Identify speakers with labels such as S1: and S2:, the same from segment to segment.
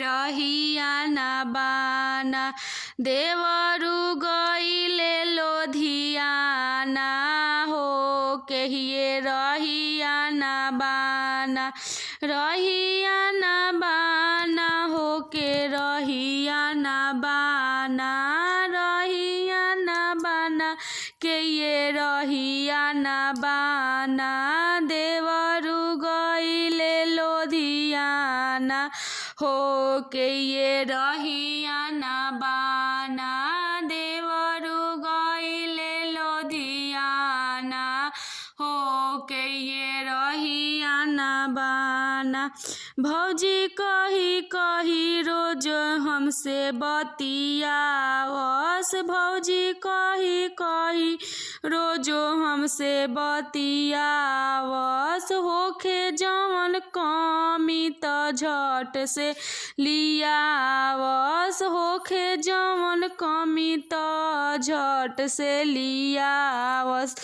S1: रहिया ना बाना देवरु गइले लोधियाना हो केहिए रहिया ना बाना रहिया ना बाना हो के रहिया ना बाना रहिया ना बाना के ये रहिया ना बाना देवरु गइले लोधियाना हो के ये रहिया ना बाना देवरु गइले लोधियाना हो के ये रहिया ना बाना भौजी कही कही रोज हमसे बतियावस भौजी कही कही रोजो हमसे बतियावस होखे जवन कमी त झट से लियावस होखे जवन कमी त झट से लियावस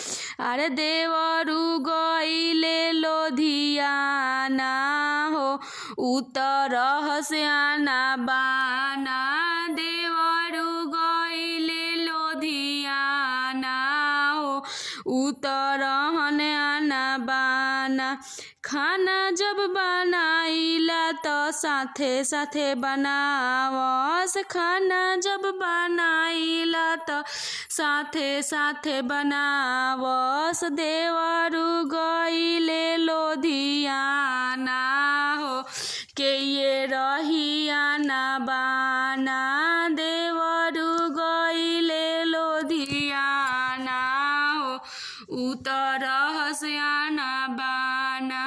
S1: अरे देवरु गइले लोधियाना हो उतर हस्याना बाना देवरु गइले लोधियाना हो उतर हन्याना बाना खाना जब बनाइला तो साथे साथे बनावस खाना जब बनाइला तो साथे साथे बनावस देवरु गइले लोधियाना हो के ये रहिया ना बाना देवरु गइले लोधियाना हो उतर हस्याना बाना।